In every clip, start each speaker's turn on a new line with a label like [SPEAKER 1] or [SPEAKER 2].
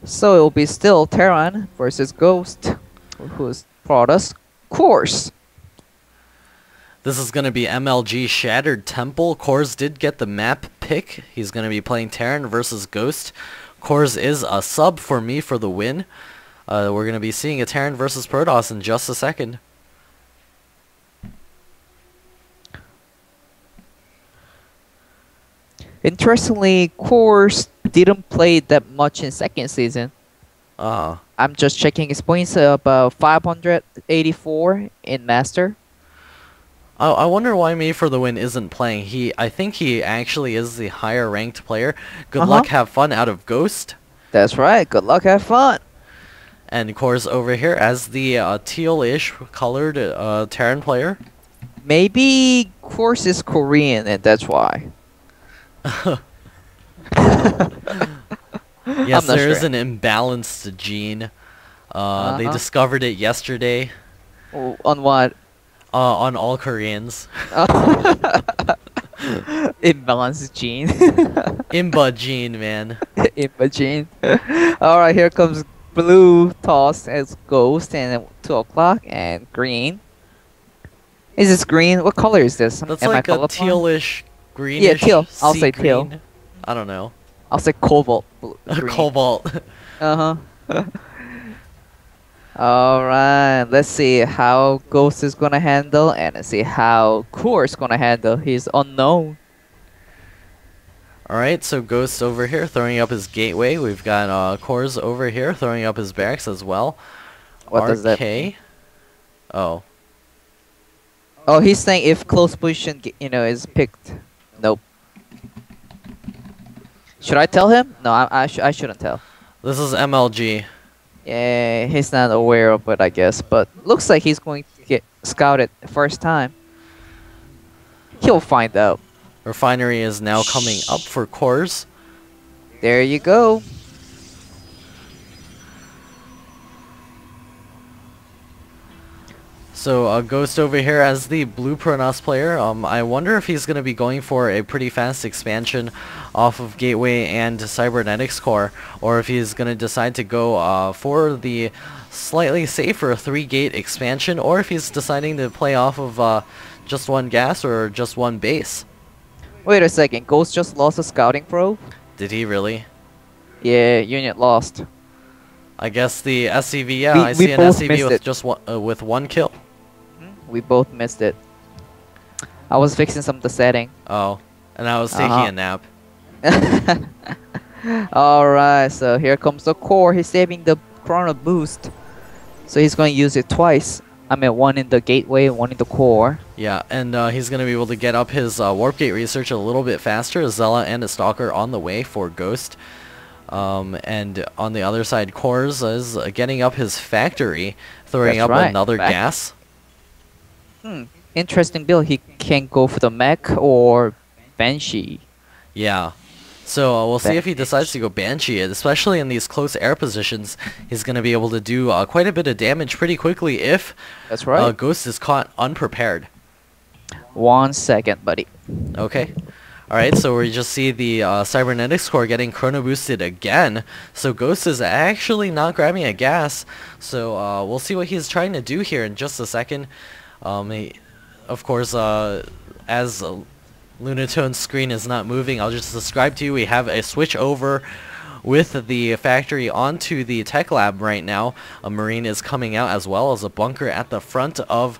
[SPEAKER 1] So it will be still Terran versus Ghost, who's Protoss course.
[SPEAKER 2] This is going to be MLG Shattered Temple. Kors did get the map pick. He's going to be playing Terran versus Ghost. Kors is a sub for me for the win. We're going to be seeing a Terran versus Protoss in just a second.
[SPEAKER 1] Interestingly, Course didn't play that much in second season. I'm just checking his points, about 584 in Master.
[SPEAKER 2] I wonder why me for the win isn't playing. I think he actually is the higher ranked player. Good luck, have fun out of Ghost.
[SPEAKER 1] That's right. Good luck, have fun.
[SPEAKER 2] And Kors over here as the teal-ish colored Terran player.
[SPEAKER 1] Maybe Course is Korean and that's why.
[SPEAKER 2] Yes, there is an imbalanced gene. They discovered it yesterday.
[SPEAKER 1] On what?
[SPEAKER 2] On all Koreans.
[SPEAKER 1] Imbalanced gene.
[SPEAKER 2] Imba gene, man.
[SPEAKER 1] Imba gene. Alright, here comes blue toss as Ghost and 2 o'clock and green. Is this green? What color is this?
[SPEAKER 2] That's like a tealish, greenish.
[SPEAKER 1] Yeah, teal. I'll say teal.
[SPEAKER 2] Green. I don't know.
[SPEAKER 1] I'll say cobalt.
[SPEAKER 2] Cobalt.
[SPEAKER 1] Uh-huh. Alright, let's see how Ghost is gonna handle and let's see how Course gonna handle. He's unknown.
[SPEAKER 2] Alright, so Ghost over here throwing up his gateway. We've got Kors over here throwing up his barracks as well.
[SPEAKER 1] What does that mean?
[SPEAKER 2] Oh.
[SPEAKER 1] Oh, he's saying if close position, is picked. Nope. Should I tell him? No, I shouldn't tell.
[SPEAKER 2] This is MLG.
[SPEAKER 1] Yeah, he's not aware of it, I guess. But looks like he's going to get scouted first time. He'll find out.
[SPEAKER 2] Refinery is now coming up for Kors.
[SPEAKER 1] There you go.
[SPEAKER 2] So Ghost over here as the blue Protoss player. I wonder if he's going to be going for a pretty fast expansion off of Gateway and Cybernetics Core, or if he's going to decide to go for the slightly safer 3-gate expansion, or if he's deciding to play off of just one gas or just one base.
[SPEAKER 1] Wait a second, Ghost just lost a scouting probe?
[SPEAKER 2] Did he really?
[SPEAKER 1] Yeah, unit lost.
[SPEAKER 2] I guess the SCV, yeah, I see an SCV with just with 1 kill.
[SPEAKER 1] We both missed it. I was fixing some of the setting.
[SPEAKER 2] Oh, and I was taking a nap.
[SPEAKER 1] Alright, so here comes the core. He's saving the chrono boost. So he's going to use it twice. I mean, one in the gateway, one in the core.
[SPEAKER 2] Yeah, and he's going to be able to get up his warp gate research a little bit faster. A Zella and a Stalker on the way for Ghost. And on the other side, Kors is getting up his factory, throwing up another gas.
[SPEAKER 1] Interesting build. He can go for the mech or Banshee.
[SPEAKER 2] Yeah. So we'll see if he decides to go Banshee, especially in these close air positions. He's going to be able to do quite a bit of damage pretty quickly if Ghost is caught unprepared.
[SPEAKER 1] 1 second, buddy.
[SPEAKER 2] Okay. Alright, so we just see the Cybernetics Core getting chrono boosted again. So Ghost is actually not grabbing a gas. So we'll see what he's trying to do here in just a second. Of course, as Lunatone's screen is not moving, I'll just describe to you we have a switch over with the factory onto the tech lab right now. A Marine is coming out as well as a bunker at the front of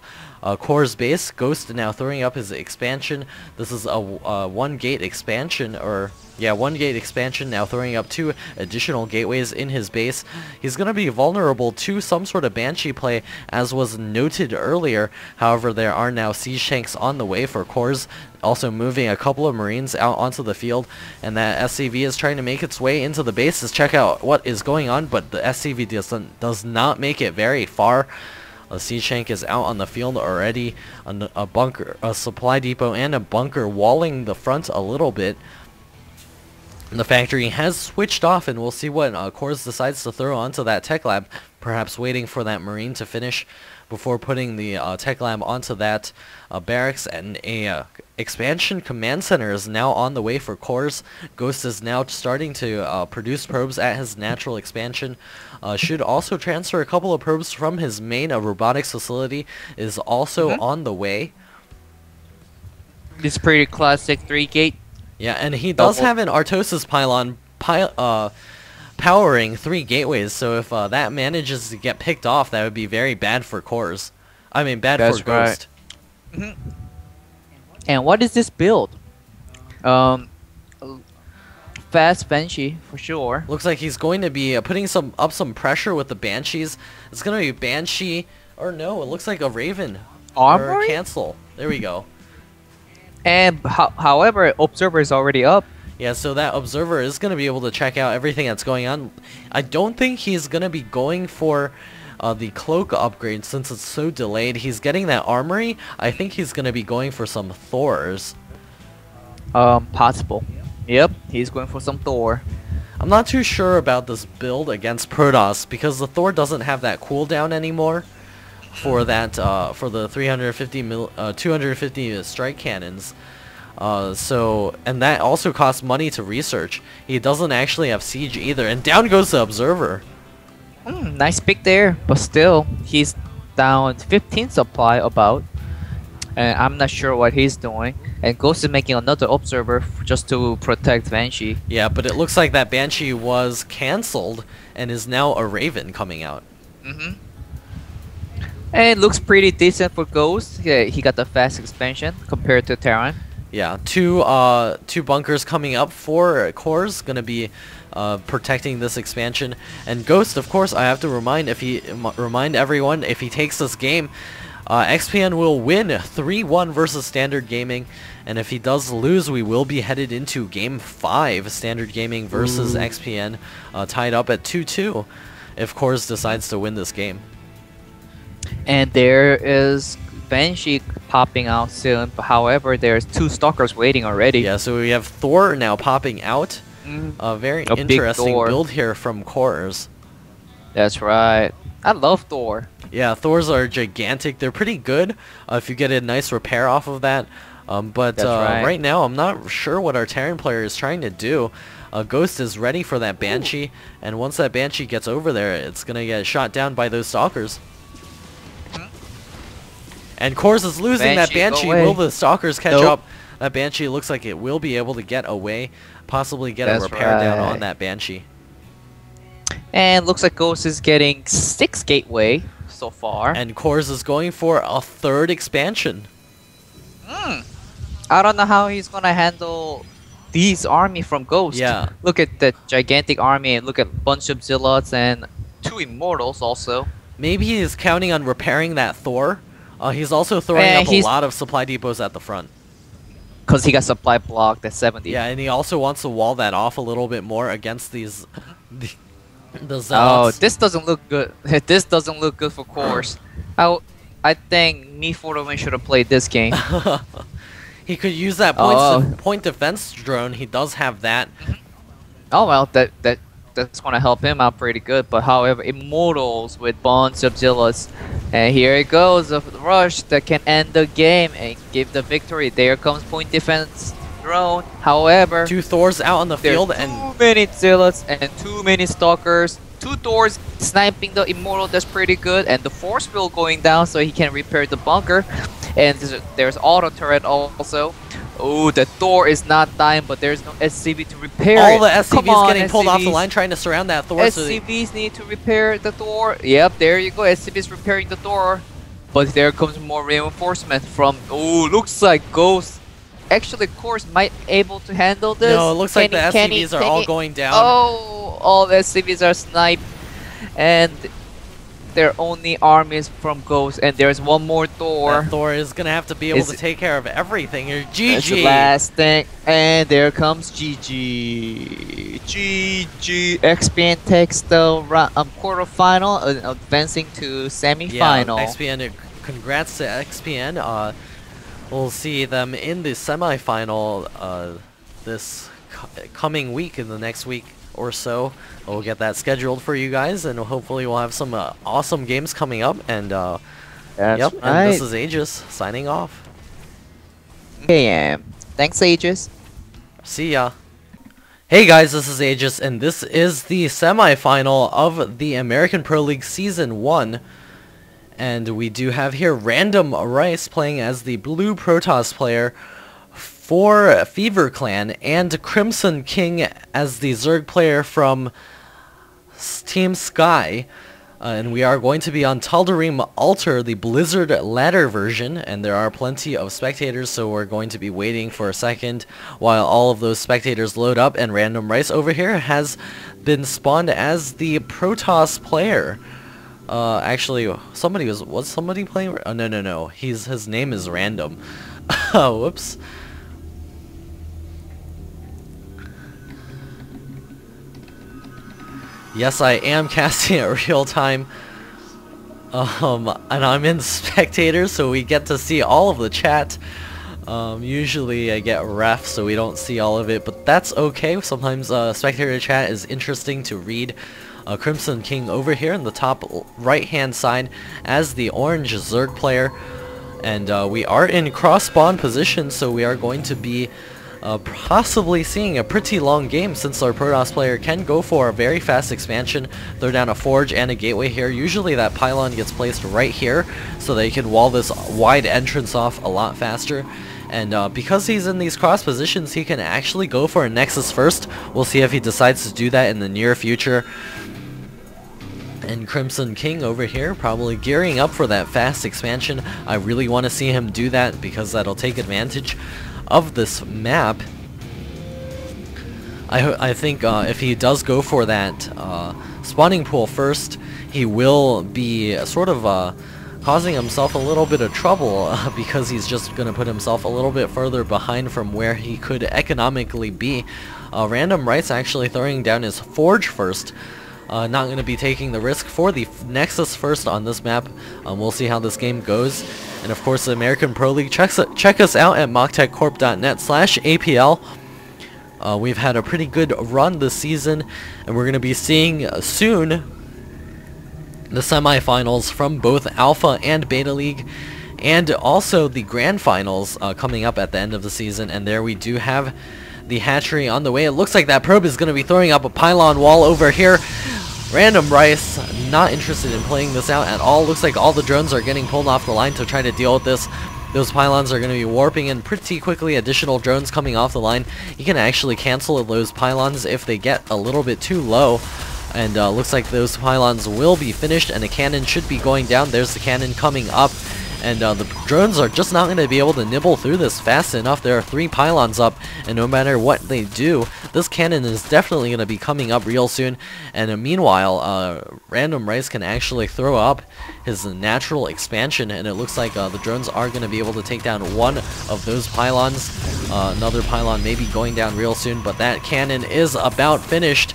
[SPEAKER 2] Core's base. Ghost now throwing up his expansion. This is a 1-gate expansion, or yeah, 1-gate expansion, now throwing up 2 additional gateways in his base. He's going to be vulnerable to some sort of Banshee play, as was noted earlier. However, there are now siege tanks on the way for Kors, also moving a couple of Marines out onto the field, and that SCV is trying to make its way into the base to check out what is going on, but the SCV does not make it very far. A siege tank is out on the field already. A bunker, a supply depot, and a bunker walling the front a little bit. The factory has switched off, and we'll see what Kors decides to throw onto that tech lab, perhaps waiting for that Marine to finish. before putting the Tech Lab onto that barracks, and a expansion command center is now on the way for cores. Ghost is now starting to produce probes at his natural expansion. Should also transfer a couple of probes from his main robotics facility, is also on the way.
[SPEAKER 1] This pretty classic 3-gate.
[SPEAKER 2] Yeah, and he does have an Artosis pylon powering 3 gateways, so if that manages to get picked off, that would be very bad for cores. I mean, bad for Ghost.
[SPEAKER 1] Right. And what is this build? Fast Banshee for sure.
[SPEAKER 2] Looks like he's going to be putting some pressure with the Banshees. It's going to be Banshee, or no, it looks like a Raven.
[SPEAKER 1] Armory?
[SPEAKER 2] Or cancel. There we go.
[SPEAKER 1] And however, Observer is already up.
[SPEAKER 2] Yeah, so that Observer is going to be able to check out everything that's going on. I don't think he's going to be going for the Cloak upgrade since it's so delayed. He's getting that Armory. I think he's going to be going for some Thors.
[SPEAKER 1] Possible. Yep, he's going for some Thor.
[SPEAKER 2] I'm not too sure about this build against Protoss because the Thor doesn't have that cooldown anymore for that for the 250 strike cannons. And that also costs money to research. He doesn't actually have siege either, and down goes the Observer.
[SPEAKER 1] Nice pick there, but still, he's down 15 supply about. And I'm not sure what he's doing. And Ghost is making another Observer just to protect Banshee.
[SPEAKER 2] Yeah, but it looks like that Banshee was cancelled and is now a Raven coming out.
[SPEAKER 1] And it looks pretty decent for Ghost. Yeah, he got the fast expansion compared to Terran.
[SPEAKER 2] Yeah, two bunkers coming up for cores, gonna be protecting this expansion. And Ghost, of course, I have to remind everyone, if he takes this game, XPN will win 3-1 versus Standard Gaming, and if he does lose, we will be headed into Game 5, Standard Gaming versus XPN, tied up at 2-2, if Cores decides to win this game.
[SPEAKER 1] And there is Banshee popping out soon, but however, there's 2 Stalkers waiting already.
[SPEAKER 2] Yeah, so we have Thor now popping out. A very interesting build here from Cores.
[SPEAKER 1] That's right. I love Thor.
[SPEAKER 2] Yeah, Thors are gigantic. They're pretty good if you get a nice repair off of that. Right now, I'm not sure what our Terran player is trying to do. Ghost is ready for that Banshee, and once that Banshee gets over there, it's going to get shot down by those Stalkers. And Cores is losing that Banshee. Will the Stalkers catch up? That Banshee looks like it will be able to get away, possibly get a repair down on that Banshee.
[SPEAKER 1] And looks like Ghost is getting 6 gateway so far.
[SPEAKER 2] And Cores is going for a 3rd expansion.
[SPEAKER 1] I don't know how he's gonna handle these army from Ghost.
[SPEAKER 2] Yeah.
[SPEAKER 1] Look at the gigantic army, and look at a bunch of Zealots and 2 Immortals also.
[SPEAKER 2] Maybe he's counting on repairing that Thor. He's also throwing up a lot of supply depots at the front.
[SPEAKER 1] Because he got supply blocked at 70.
[SPEAKER 2] Yeah, and he also wants to wall that off a little bit more against these... the Zealots.
[SPEAKER 1] Oh, this doesn't look good. This doesn't look good for Cores. I think Me for the Win should have played this game.
[SPEAKER 2] He could use that point defense drone. He does have that.
[SPEAKER 1] Oh well, that's gonna help him out pretty good. But however, Immortals with bunch of Zealots, and here it goes, a rush that can end the game and give the victory. There comes point defense drone. However,
[SPEAKER 2] 2 Thors out on the field and
[SPEAKER 1] too many Zealots and too many Stalkers. 2 Thors sniping the Immortal. That's pretty good. And the force field going down so he can repair the bunker. And there's auto turret also. Oh, the Thor is not dying, but there's no SCV to repair
[SPEAKER 2] all
[SPEAKER 1] it.
[SPEAKER 2] the SCVs getting pulled off the line trying to surround that Thor.
[SPEAKER 1] SCVs need to repair the Thor. Yep, there you go. SCVs repairing the Thor. But there comes more reinforcement from... Oh, looks like Ghost. Actually, Cores might able to handle this.
[SPEAKER 2] No, it looks like the SCVs are all going down.
[SPEAKER 1] Oh, all the SCVs are sniped. And they're only armies from Ghost. And there's one more Thor.
[SPEAKER 2] That Thor is going to have to be able to take care of everything here. GG!
[SPEAKER 1] That's the last thing. And there comes GG. GG. XPN takes the quarterfinal, advancing to semifinal.
[SPEAKER 2] Yeah, XPN, congrats to XPN. We'll see them in the semifinal this coming week, in the next week or so. We'll get that scheduled for you guys, and hopefully we'll have some awesome games coming up. And
[SPEAKER 1] That's
[SPEAKER 2] Yep, and this
[SPEAKER 1] right.
[SPEAKER 2] is Aegis signing off.
[SPEAKER 1] Okay, thanks, Aegis.
[SPEAKER 2] See ya. Hey guys, this is Aegis, and this is the semi-final of the American Pro League Season 1. And we do have here Random Rice playing as the blue Protoss player for Fever Clan, and Crimson King as the Zerg player from Team Sky. And we are going to be on Tal'Darim Altar, the Blizzard ladder version, and there are plenty of spectators, so we're going to be waiting for a second while all of those spectators load up. And Random Rice over here has been spawned as the Protoss player. Actually, somebody was somebody playing? Oh, no. His name is Random. Oh, whoops. Yes, I am casting it real time. And I'm in spectators, so we get to see all of the chat. Usually I get ref, so we don't see all of it, but that's okay. Sometimes spectator chat is interesting to read. Crimson King over here in the top right hand side as the orange Zerg player. And we are in cross spawn position, so we are going to be possibly seeing a pretty long game, since our Protoss player can go for a very fast expansion, throw down a forge and a gateway here. Usually that pylon gets placed right here so they can wall this wide entrance off a lot faster. And because he's in these cross positions, he can actually go for a Nexus first. We'll see if he decides to do that in the near future. And Crimson King over here probably gearing up for that fast expansion. I really want to see him do that because that'll take advantage of this map. I think if he does go for that spawning pool first, he will be sort of causing himself a little bit of trouble because he's just going to put himself a little bit further behind from where he could economically be. Random Rice actually throwing down his forge first. Not going to be taking the risk for the Nexus first on this map. We'll see how this game goes. And of course, the American Pro League, check us out at moktechcorp.net/APL. We've had a pretty good run this season, and we're going to be seeing soon the semifinals from both Alpha and Beta League, and also the Grand Finals coming up at the end of the season. And there we do have the hatchery on the way. It looks like that probe is going to be throwing up a pylon wall over here. Random Rice not interested in playing this out at all. Looks like all the drones are getting pulled off the line to try to deal with this. Those pylons are going to be warping in pretty quickly. Additional drones coming off the line. You can actually cancel those pylons if they get a little bit too low. And looks like those pylons will be finished, and the cannon should be going down. There's the cannon coming up. And the drones are just not going to be able to nibble through this fast enough. There are 3 pylons up, and no matter what they do, this cannon is definitely going to be coming up real soon. And meanwhile, Random Rice can actually throw up his natural expansion, and it looks like the drones are going to be able to take down one of those pylons. Another pylon may be going down real soon, but that cannon is about finished.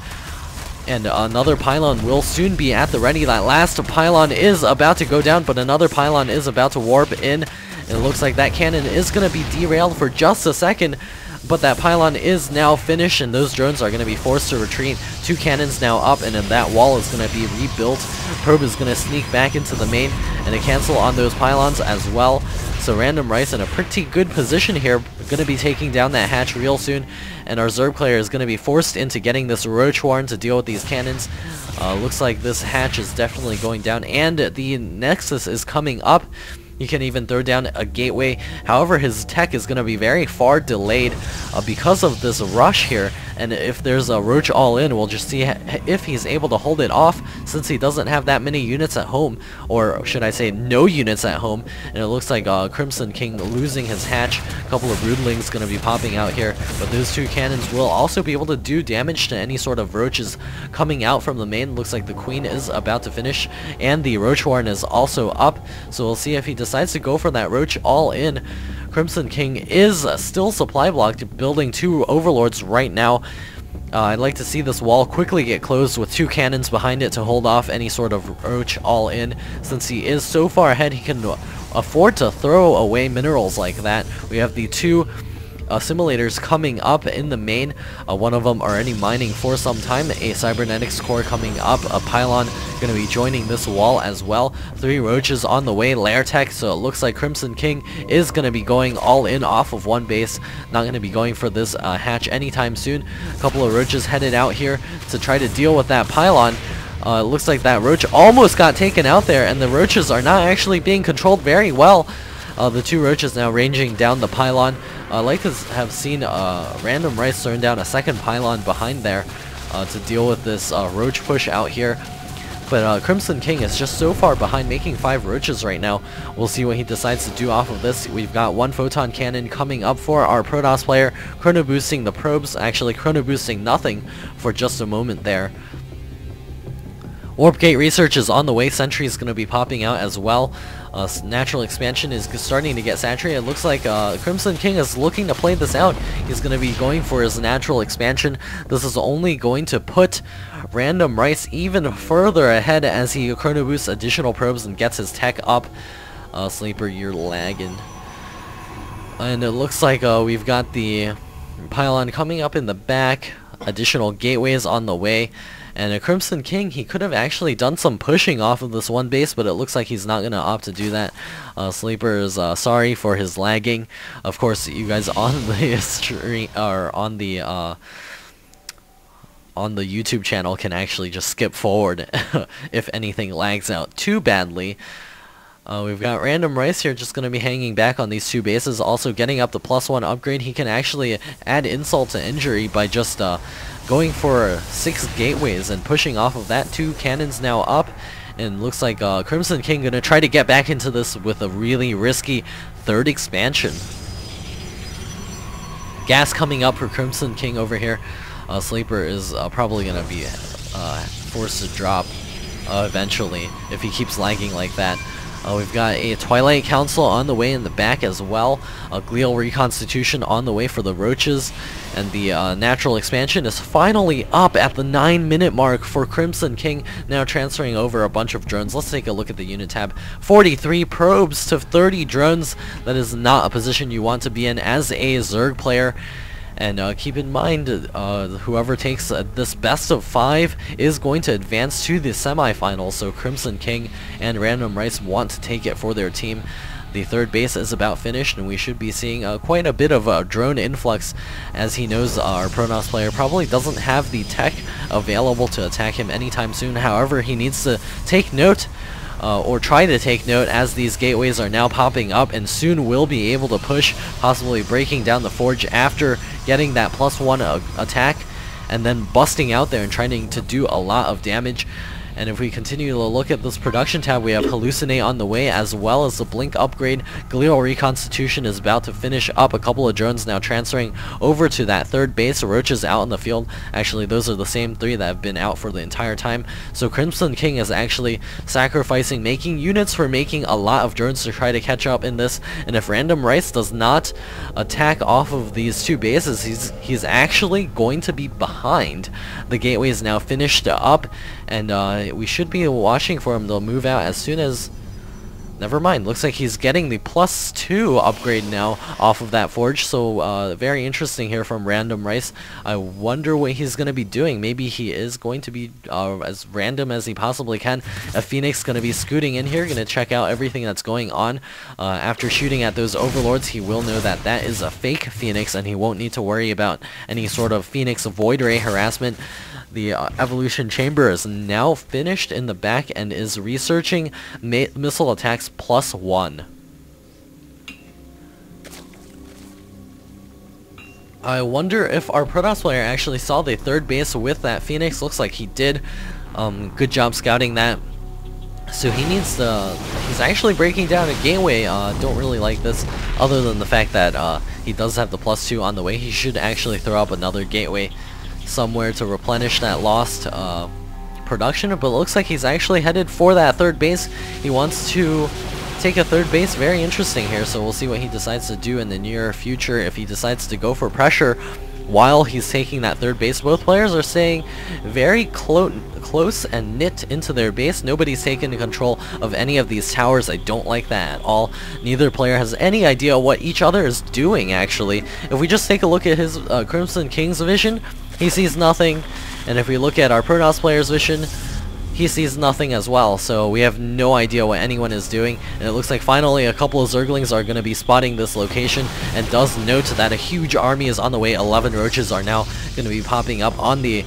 [SPEAKER 2] And another pylon will soon be at the ready. That last pylon is about to go down, but another pylon is about to warp in. It looks like that cannon is going to be derailed for just a second, but that pylon is now finished, and those drones are going to be forced to retreat. 2 cannons now up, and then that wall is going to be rebuilt. Probe is going to sneak back into the main, and a cancel on those pylons as well. So Random Rice in a pretty good position here, going to be taking down that hatch real soon, and our Zerg player is going to be forced into getting this Roach Warren to deal with these cannons. Looks like this hatch is definitely going down, and the Nexus is coming up. You can even throw down a gateway. However, his tech is going to be very far delayed because of this rush here. And if there's a Roach all-in, we'll just see if he's able to hold it off, since he doesn't have that many units at home. Or should I say, no units at home. And it looks like Crimson King losing his hatch. A couple of Broodlings going to be popping out here. But those 2 cannons will also be able to do damage to any sort of Roaches coming out from the main. Looks like the Queen is about to finish, and the Roach Warren is also up. So we'll see if he decides to go for that Roach all-in. Crimson King is still supply blocked, building 2 Overlords right now. I'd like to see this wall quickly get closed with 2 cannons behind it to hold off any sort of Roach all-in. Since he is so far ahead, he can afford to throw away minerals like that. We have the 2 simulators coming up in the main. One of them already mining for some time. A cybernetics core coming up. A pylon going to be joining this wall as well. 3 roaches on the way. Lair tech. So it looks like Crimson King is going to be going all in off of one base. Not going to be going for this hatch anytime soon. A couple of roaches headed out here to try to deal with that pylon. It looks like that roach almost got taken out there, and the roaches are not actually being controlled very well. The 2 roaches now ranging down the pylon. I'd like to have seen Random Rice throwing down a second pylon behind there to deal with this roach push out here. But Crimson King is just so far behind, making 5 roaches right now. We'll see what he decides to do off of this. We've got 1 photon cannon coming up for our Protoss player, chrono boosting the probes, actually chrono boosting nothing for just a moment there. Warp Gate research is on the way. Sentry is going to be popping out as well. Natural expansion is starting to get saturated. It looks like Crimson King is looking to play this out. He's going to be going for his natural expansion. This is only going to put Random Rice even further ahead as he chrono boosts additional probes and gets his tech up. Sleeper, you're lagging. And it looks like we've got the pylon coming up in the back. Additional gateways on the way. And a Crimson King, he could have actually done some pushing off of this one base, but it looks like he's not going to opt to do that. Sleeper is sorry for his lagging. Of course, you guys on the stream or on the YouTube channel can actually just skip forward if anything lags out too badly. We've got Random Rice here just going to be hanging back on these 2 bases, also getting up the +1 upgrade. He can actually add insult to injury by just going for 6 gateways and pushing off of that. 2 cannons now up, and looks like Crimson King going to try to get back into this with a really risky 3rd expansion. Gas coming up for Crimson King over here. Sleeper is probably going to be forced to drop eventually if he keeps lagging like that. We've got a Twilight Council on the way in the back as well. A Glial Reconstitution on the way for the roaches. And the natural expansion is finally up at the 9-minute mark for Crimson King. Now transferring over a bunch of drones. Let's take a look at the unit tab. 43 probes to 30 drones. That is not a position you want to be in as a Zerg player. And keep in mind, whoever takes this best of 5 is going to advance to the semifinals. So Crimson King and Random Rice want to take it for their team. The 3rd base is about finished, and we should be seeing quite a bit of a drone influx, as he knows our Protoss player probably doesn't have the tech available to attack him anytime soon. However, he needs to take note or try to take note as these gateways are now popping up, and soon will be able to push, possibly breaking down the forge after getting that +1 attack and then busting out there and trying to do a lot of damage. And if we continue to look at this production tab, we have Hallucinate on the way, as well as the Blink upgrade. Glial Reconstitution is about to finish up. A couple of drones now transferring over to that 3rd base. Roaches out in the field. Actually, those are the same 3 that have been out for the entire time. So Crimson King is actually sacrificing, making units for making a lot of drones to try to catch up in this. And if Random Rice does not attack off of these 2 bases, he's actually going to be behind. The gateway is now finished up, and we should be watching for him to move out as soon as... Never mind, looks like he's getting the +2 upgrade now off of that forge, so very interesting here from Random Rice. I wonder what he's going to be doing. Maybe he is going to be as random as he possibly can. A Phoenix going to be scooting in here, going to check out everything that's going on. After shooting at those overlords, he will know that that is a fake Phoenix, and he won't need to worry about any sort of Phoenix void ray harassment. The evolution chamber is now finished in the back and is researching missile attacks +1. I wonder if our Protoss player actually saw the 3rd base with that Phoenix. Looks like he did. Good job scouting that. So he needs to... He's actually breaking down a gateway. Don't really like this, other than the fact that he does have the +2 on the way. He should actually throw up another gateway somewhere to replenish that lost production, but it looks like he's actually headed for that 3rd base. He wants to take a 3rd base. Very interesting here, so we'll see what he decides to do in the near future. If he decides to go for pressure while he's taking that 3rd base, both players are staying very close close and knit into their base. Nobody's taken control of any of these towers. I don't like that at all. Neither player has any idea what each other is doing, actually. If we just take a look at his Crimson King's vision, he sees nothing. And if we look at our Protoss player's vision, he sees nothing as well, so we have no idea what anyone is doing. And it looks like finally a couple of Zerglings are going to be spotting this location, and does note that a huge army is on the way. 11 roaches are now going to be popping up on the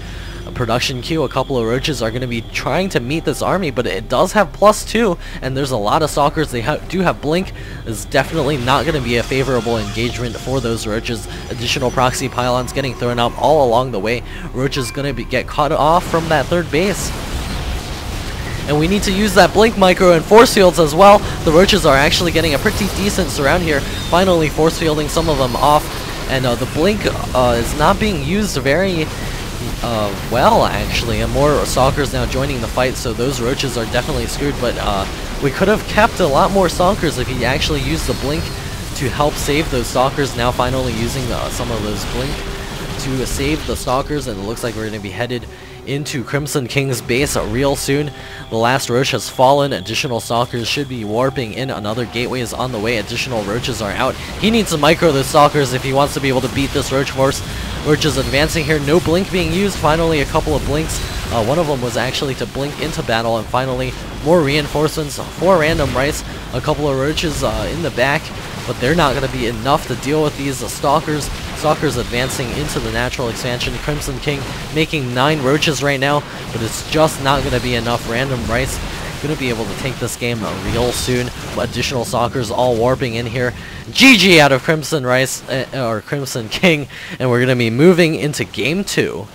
[SPEAKER 2] production queue. A couple of roaches are going to be trying to meet this army, but it does have +2, and there's a lot of stalkers. They do have blink. Is definitely not going to be a favorable engagement for those roaches. Additional proxy pylons getting thrown up all along the way. Roaches going to get cut off from that third base. And we need to use that blink micro and force fields as well. The roaches are actually getting a pretty decent surround here. Finally force fielding some of them off. And the blink is not being used very well, actually. And more stalkers now joining the fight, so those roaches are definitely screwed. But we could have kept a lot more stalkers if he actually used the blink to help save those stalkers. Now finally using some of those blink to save the stalkers, and it looks like we're going to be headed into Crimson King's base real soon. The last roach has fallen. Additional stalkers should be warping in. Another gateway is on the way. Additional roaches are out. He needs to micro those stalkers if he wants to be able to beat this roach force. Roaches advancing here. No blink being used. Finally a couple of blinks. One of them was actually to blink into battle, and finally more reinforcements for random rice. A couple of roaches in the back, but they're not going to be enough to deal with these stalkers. Stalkers advancing into the natural expansion. Crimson King making 9 roaches right now, but it's just not going to be enough. Random rice going to be able to take this game real soon. Additional stalkers all warping in here. GG out of Crimson Rice, or Crimson King, and we're going to be moving into game 2.